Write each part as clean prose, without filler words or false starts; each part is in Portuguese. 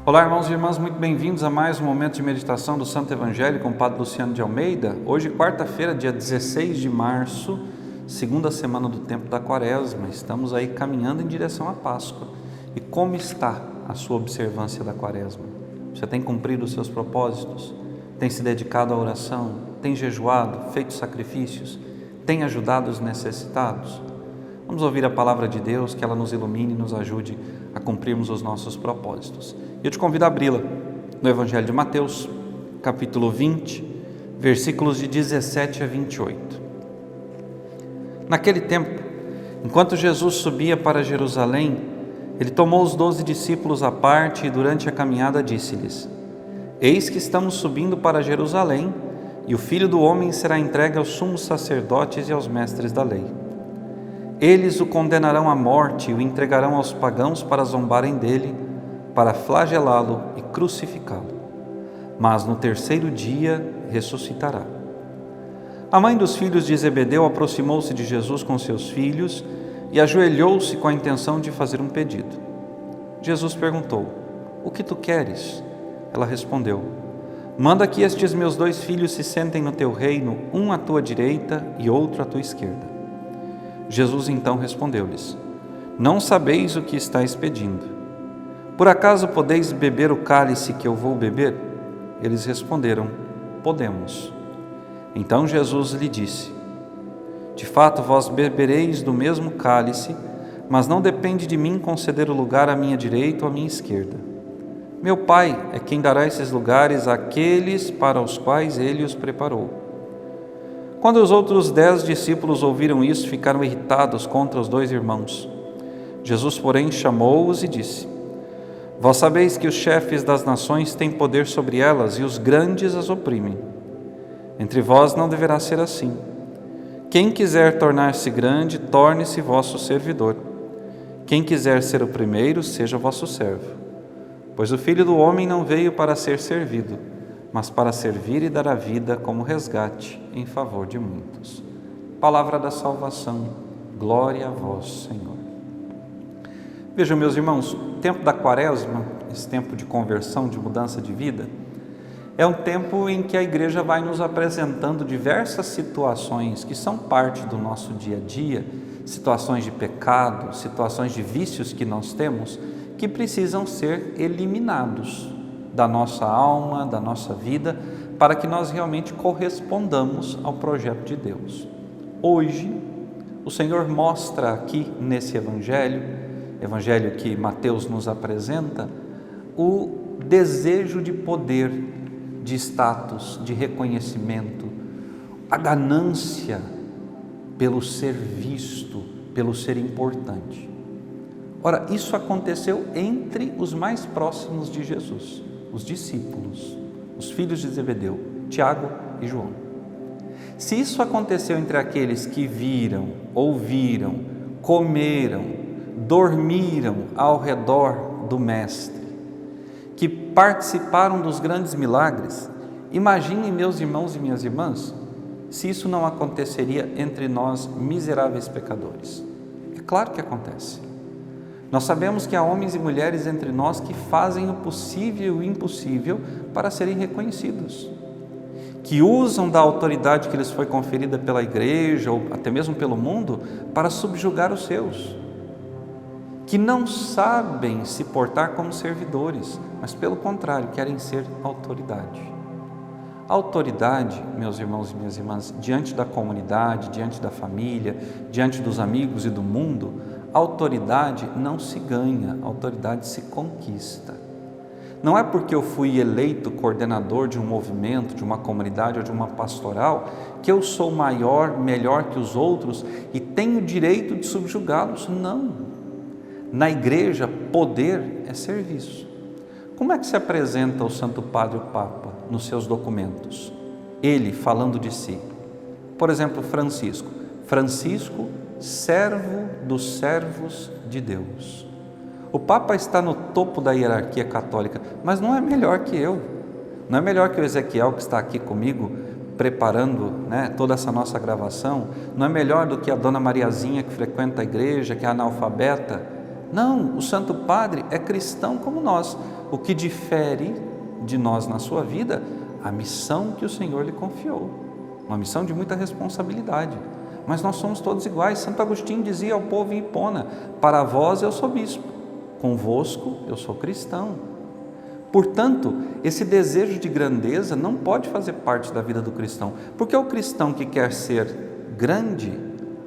Olá, irmãos e irmãs, muito bem-vindos a mais um momento de meditação do Santo Evangelho com o Padre Luciano de Almeida. Hoje, quarta-feira, dia 16 de março, segunda semana do tempo da Quaresma. Estamos aí caminhando em direção à Páscoa. E como está a sua observância da Quaresma? Você tem cumprido os seus propósitos? Tem se dedicado à oração? Tem jejuado, feito sacrifícios? Tem ajudado os necessitados? Vamos ouvir a palavra de Deus, que ela nos ilumine e nos ajude a cumprirmos os nossos propósitos. Eu te convido a abri-la no Evangelho de Mateus, capítulo 20, versículos de 17 a 28. Naquele tempo, enquanto Jesus subia para Jerusalém, ele tomou os 12 discípulos à parte e durante a caminhada disse-lhes: Eis que estamos subindo para Jerusalém, e o Filho do Homem será entregue aos sumos sacerdotes e aos mestres da lei. Eles o condenarão à morte e o entregarão aos pagãos para zombarem dele, para flagelá-lo e crucificá-lo. Mas no terceiro dia ressuscitará. A mãe dos filhos de Zebedeu aproximou-se de Jesus com seus filhos e ajoelhou-se com a intenção de fazer um pedido. Jesus perguntou: O que tu queres? Ela respondeu: Manda que estes meus 2 filhos se sentem no teu reino, um à tua direita e outro à tua esquerda. Jesus então respondeu-lhes: Não sabeis o que estáis pedindo. Por acaso podeis beber o cálice que eu vou beber? Eles responderam: Podemos. Então Jesus lhe disse: De fato vós bebereis do mesmo cálice, mas não depende de mim conceder o lugar à minha direita ou à minha esquerda. Meu Pai é quem dará esses lugares àqueles para os quais Ele os preparou. Quando os outros 10 discípulos ouviram isso, ficaram irritados contra os 2 irmãos. Jesus, porém, chamou-os e disse: Vós sabeis que os chefes das nações têm poder sobre elas e os grandes as oprimem. Entre vós não deverá ser assim. Quem quiser tornar-se grande, torne-se vosso servidor. Quem quiser ser o primeiro, seja vosso servo. Pois o Filho do Homem não veio para ser servido, mas para servir e dar a vida como resgate em favor de muitos. Palavra da salvação, glória a vós, Senhor. Vejam, meus irmãos, o tempo da Quaresma, esse tempo de conversão, de mudança de vida, é um tempo em que a igreja vai nos apresentando diversas situações que são parte do nosso dia a dia, situações de pecado, situações de vícios que nós temos, que precisam ser eliminados da nossa alma, da nossa vida, para que nós realmente correspondamos ao projeto de Deus. Hoje, o Senhor mostra aqui nesse Evangelho que Mateus nos apresenta, o desejo de poder, de status, de reconhecimento, a ganância pelo ser visto, pelo ser importante. Ora, isso aconteceu entre os mais próximos de Jesus, os discípulos, os filhos de Zebedeu, Tiago e João. Se isso aconteceu entre aqueles que viram, ouviram, comeram, dormiram ao redor do Mestre, que participaram dos grandes milagres, imaginem, meus irmãos e minhas irmãs, se isso não aconteceria entre nós miseráveis pecadores. É claro que acontece. Nós sabemos que há homens e mulheres entre nós que fazem o possível e o impossível para serem reconhecidos, que usam da autoridade que lhes foi conferida pela igreja ou até mesmo pelo mundo para subjugar os seus, que não sabem se portar como servidores, mas pelo contrário, querem ser autoridade. A autoridade, meus irmãos e minhas irmãs, diante da comunidade, diante da família, diante dos amigos e do mundo, a autoridade não se ganha, a autoridade se conquista. Não é porque eu fui eleito coordenador de um movimento, de uma comunidade ou de uma pastoral, que eu sou maior, melhor que os outros e tenho o direito de subjugá-los. Não. Na igreja, poder é serviço. Como é que se apresenta o Santo Padre, o Papa, nos seus documentos? Ele falando de si. Por exemplo, Francisco, servo dos servos de Deus. O Papa está no topo da hierarquia católica, mas não é melhor que eu, não é melhor que o Ezequiel que está aqui comigo, preparando, toda essa nossa gravação, não é melhor do que a Dona Mariazinha que frequenta a igreja, que é analfabeta. Não, o Santo Padre é cristão como nós, o que difere de nós na sua vida, a missão que o Senhor lhe confiou. Uma missão de muita responsabilidade. Mas nós somos todos iguais. Santo Agostinho dizia ao povo em Hipona: para vós eu sou bispo, convosco eu sou cristão. Portanto, esse desejo de grandeza não pode fazer parte da vida do cristão, porque o cristão que quer ser grande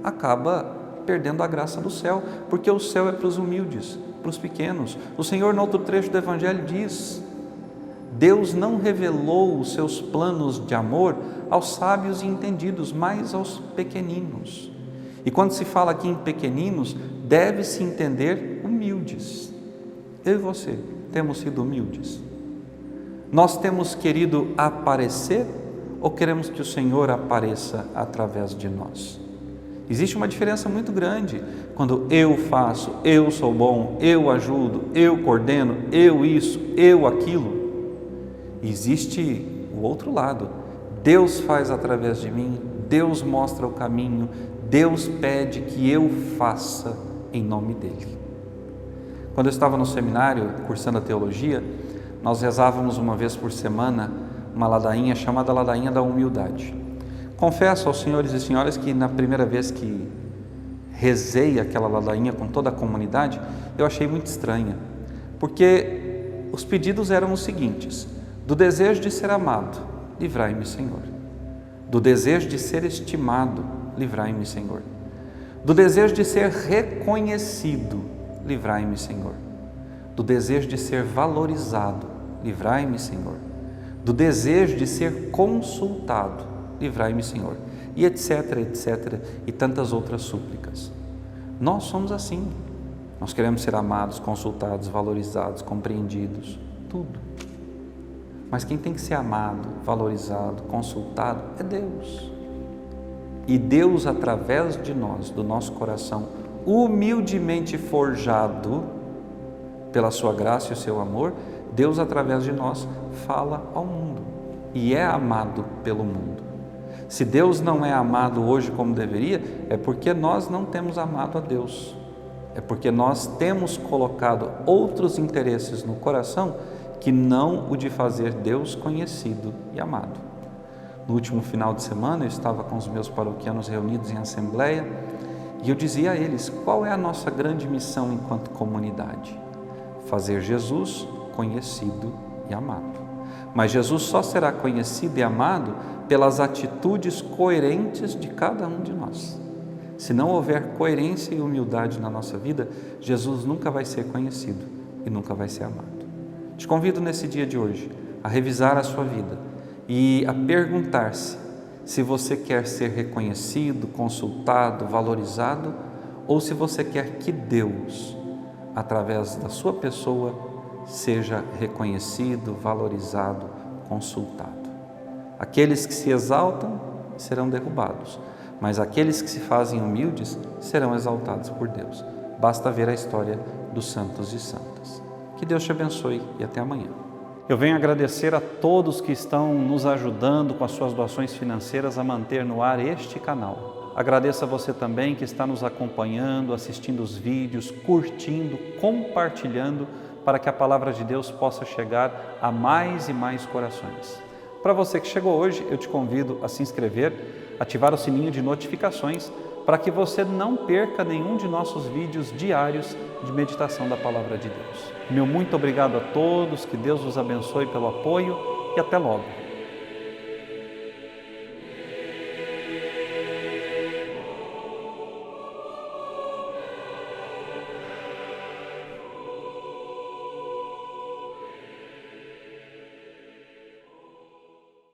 acaba perdendo a graça do céu, porque o céu é para os humildes, para os pequenos. O Senhor, no outro trecho do Evangelho, diz: Deus não revelou os seus planos de amor aos sábios e entendidos, mas aos pequeninos. E quando se fala aqui em pequeninos, deve-se entender humildes. Eu e você temos sido humildes? Nós temos querido aparecer ou queremos que o Senhor apareça através de nós? Existe uma diferença muito grande quando eu faço, eu sou bom, eu ajudo, eu coordeno, eu isso, eu aquilo. Existe o outro lado. Deus faz através de mim, Deus mostra o caminho, Deus pede que eu faça em nome dEle. Quando eu estava no seminário, cursando a teologia, nós rezávamos uma vez por semana uma ladainha chamada Ladainha da Humildade. Confesso aos senhores e senhoras que na primeira vez que rezei aquela ladainha com toda a comunidade, eu achei muito estranha, porque os pedidos eram os seguintes: do desejo de ser amado, livrai-me, Senhor. Do desejo de ser estimado, livrai-me, Senhor. Do desejo de ser reconhecido, livrai-me, Senhor. Do desejo de ser valorizado, livrai-me, Senhor. Do desejo de ser consultado, livrai-me, Senhor. E etc, etc, e tantas outras súplicas. Nós somos assim. Nós queremos ser amados, consultados, valorizados, compreendidos, tudo. Mas quem tem que ser amado, valorizado, consultado é Deus. E Deus, através de nós, do nosso coração, humildemente forjado pela sua graça e o seu amor, Deus, através de nós, fala ao mundo e é amado pelo mundo. Se Deus não é amado hoje como deveria, é porque nós não temos amado a Deus. É porque nós temos colocado outros interesses no coração que não o de fazer Deus conhecido e amado. No último final de semana eu estava com os meus paroquianos reunidos em assembleia e eu dizia a eles: qual é a nossa grande missão enquanto comunidade? Fazer Jesus conhecido e amado. Mas Jesus só será conhecido e amado pelas atitudes coerentes de cada um de nós. Se não houver coerência e humildade na nossa vida, Jesus nunca vai ser conhecido e nunca vai ser amado. Te convido nesse dia de hoje a revisar a sua vida e a perguntar-se se você quer ser reconhecido, consultado, valorizado, ou se você quer que Deus, através da sua pessoa, seja reconhecido, valorizado, consultado. Aqueles que se exaltam serão derrubados, mas aqueles que se fazem humildes serão exaltados por Deus. Basta ver a história dos santos e santas. Que Deus te abençoe e até amanhã. Eu venho agradecer a todos que estão nos ajudando com as suas doações financeiras a manter no ar este canal. Agradeço a você também que está nos acompanhando, assistindo os vídeos, curtindo, compartilhando, para que a palavra de Deus possa chegar a mais e mais corações. Para você que chegou hoje, eu te convido a se inscrever, ativar o sininho de notificações, para que você não perca nenhum de nossos vídeos diários de meditação da Palavra de Deus. Meu muito obrigado a todos, que Deus os abençoe pelo apoio e até logo.